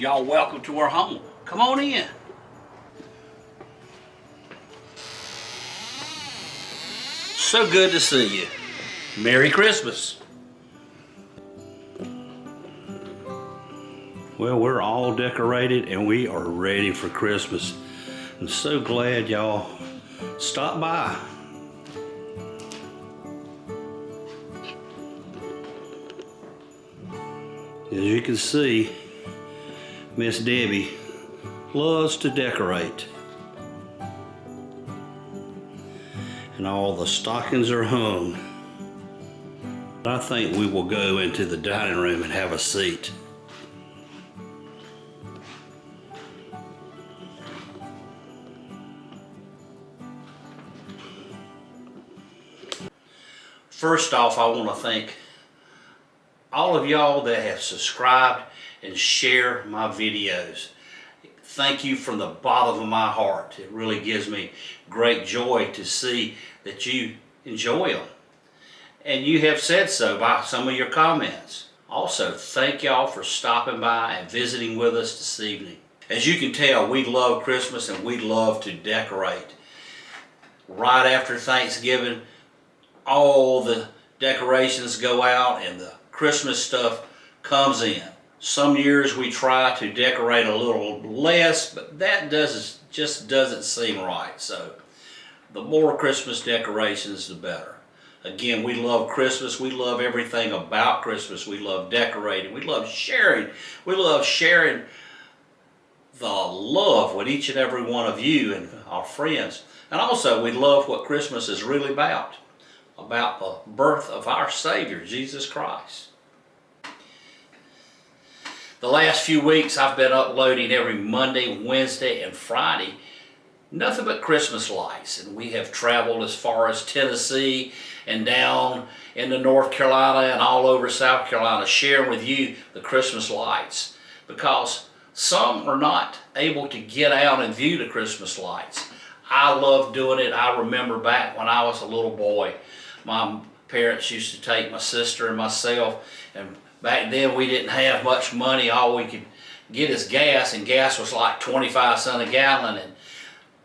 Y'all welcome to our home. Come on in. So good to see you. Merry Christmas. Well, we're all decorated and we are ready for Christmas. I'm so glad y'all stopped by. As you can see, Miss Debbie loves to decorate. And all the stockings are hung. I think we will go into the dining room and have a seat. First off, I want to thank all of y'all that have subscribed and share my videos. Thank you from the bottom of my heart. It really gives me great joy to see that you enjoy them. And you have said so by some of your comments. Also, thank y'all for stopping by and visiting with us this evening. As you can tell, we love Christmas and we love to decorate. Right after Thanksgiving, all the decorations go out and the Christmas stuff comes in. Some years we try to decorate a little less, but that just doesn't seem right. So the more Christmas decorations, the better. Again, we love Christmas. We love everything about Christmas. We love decorating. We love sharing. We love sharing the love with each and every one of you and our friends. And also, we love what Christmas is really about the birth of our Savior, Jesus Christ. The last few weeks I've been uploading every Monday, Wednesday, and Friday nothing but Christmas lights, and we have traveled as far as Tennessee and down into North Carolina and all over South Carolina sharing with you the Christmas lights, because some are not able to get out and view the Christmas lights. I love doing it. I remember back when I was a little boy, my parents used to take my sister and myself, and back then we didn't have much money. All we could get is gas, and gas was like 25 cents a gallon. And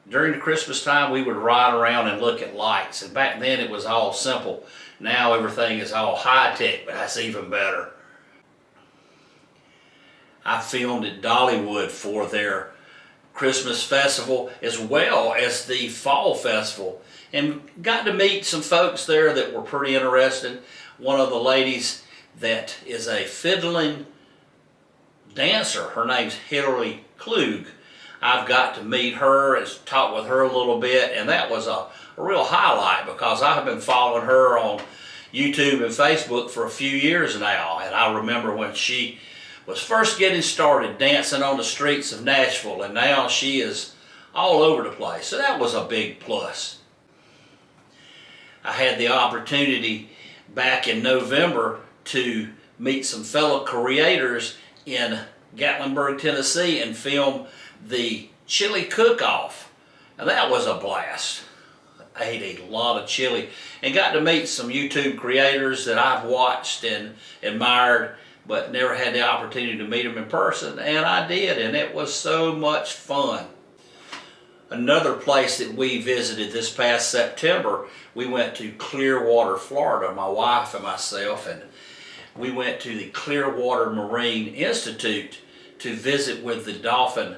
during the Christmas time, we would ride around and look at lights. And back then it was all simple. Now everything is all high-tech, but that's even better. I filmed at Dollywood for their Christmas festival as well as the fall festival, and got to meet some folks there that were pretty interested. One of the ladies that is a fiddling dancer, her name's Hillary Klug. I've got to meet her and talk with her a little bit, and that was a real highlight because I have been following her on YouTube and Facebook for a few years now. And I remember when she was first getting started dancing on the streets of Nashville, and now she is all over the place. So that was a big plus. I had the opportunity back in November to meet some fellow creators in Gatlinburg, Tennessee, and film the chili cook-off, and that was a blast. I ate a lot of chili and got to meet some YouTube creators that I've watched and admired, but never had the opportunity to meet them in person, and I did, and it was so much fun. Another place that we visited this past September, we went to Clearwater, Florida, my wife and myself, and we went to the Clearwater Marine Institute to visit with the dolphin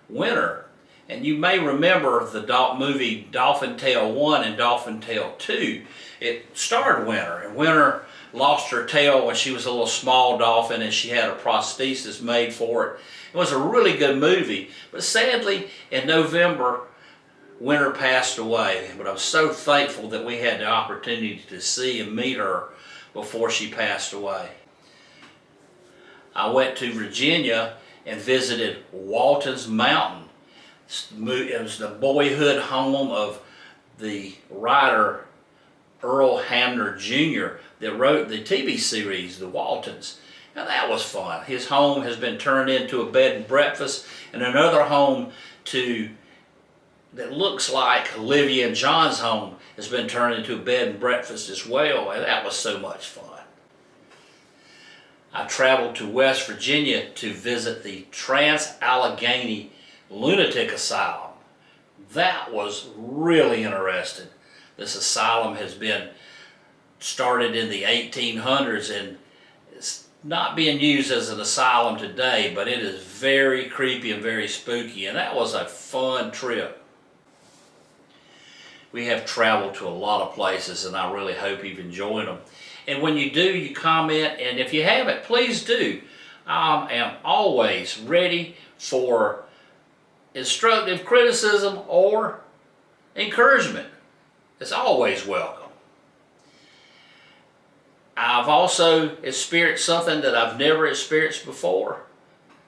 Winter. And you may remember the movie Dolphin Tale 1 and Dolphin Tale 2. It starred Winter, and Winter lost her tail when she was a little small dolphin, and she had a prosthesis made for it. It was a really good movie, but sadly in November Winter passed away. But I'm so thankful that we had the opportunity to see and meet her before she passed away. I went to Virginia and visited Walton's Mountain. It was the boyhood home of the writer Earl Hamner Jr. that wrote the TV series, The Waltons. And that was fun. His home has been turned into a bed and breakfast, and another home that looks like Olivia and John's home has been turned into a bed and breakfast as well, and that was so much fun. I traveled to West Virginia to visit the Trans-Allegheny Lunatic Asylum. That was really interesting. This asylum has been started in the 1800s and it's not being used as an asylum today, but it is very creepy and very spooky, and that was a fun trip. We have traveled to a lot of places, and I really hope you've enjoyed them. And when you do, you comment, and if you haven't, please do. I am always ready for instructive criticism or encouragement. It's always welcome. I've also experienced something that I've never experienced before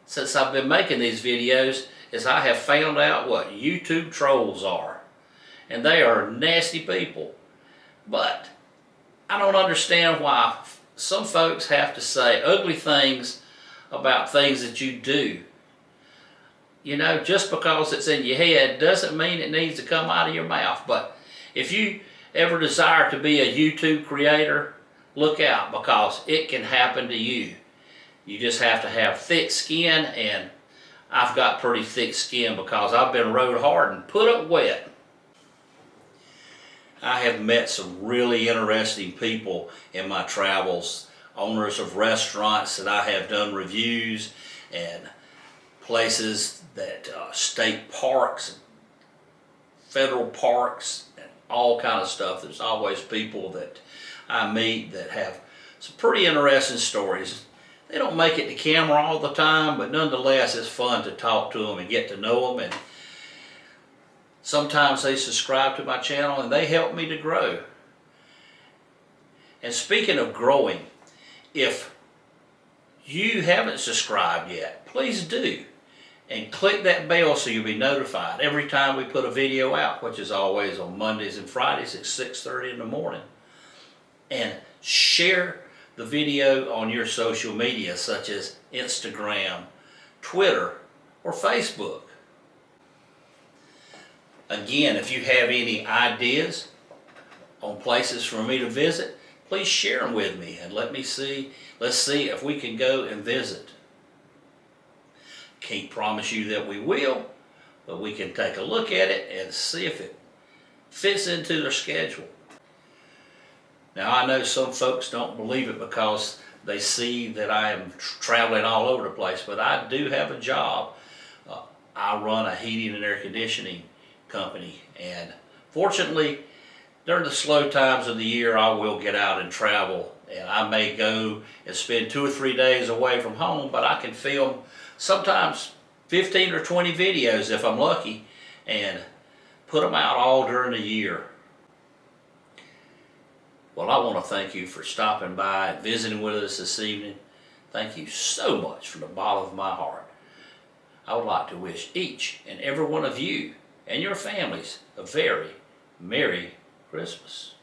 since I've been making these videos, is I have found out what YouTube trolls are. And they are nasty people. But I don't understand why some folks have to say ugly things about things that you do. You know, just because it's in your head doesn't mean it needs to come out of your mouth. But if you ever desire to be a YouTube creator, look out, because it can happen to you. You just have to have thick skin, and I've got pretty thick skin because I've been rode hard and put up wet. I have met some really interesting people in my travels, owners of restaurants that I have done reviews, and places that state parks, federal parks, and all kind of stuff. There's always people that I meet that have some pretty interesting stories. They don't make it to camera all the time, but nonetheless it's fun to talk to them and get to know them. And sometimes they subscribe to my channel and they help me to grow. And speaking of growing, if you haven't subscribed yet, please do. And click that bell so you'll be notified every time we put a video out, which is always on Mondays and Fridays at 6:30 in the morning. And share the video on your social media, such as Instagram, Twitter, or Facebook. Again, if you have any ideas on places for me to visit, please share them with me and let's see if we can go and visit. Can't promise you that we will, but we can take a look at it and see if it fits into their schedule. Now, I know some folks don't believe it because they see that I am traveling all over the place, but I do have a job. I run a heating and air conditioning company, and fortunately, during the slow times of the year, I will get out and travel, and I may go and spend 2 or 3 days away from home, but I can film sometimes 15 or 20 videos if I'm lucky, and put them out all during the year. Well, I want to thank you for stopping by and visiting with us this evening. Thank you so much from the bottom of my heart. I would like to wish each and every one of you and your families a very Merry Christmas.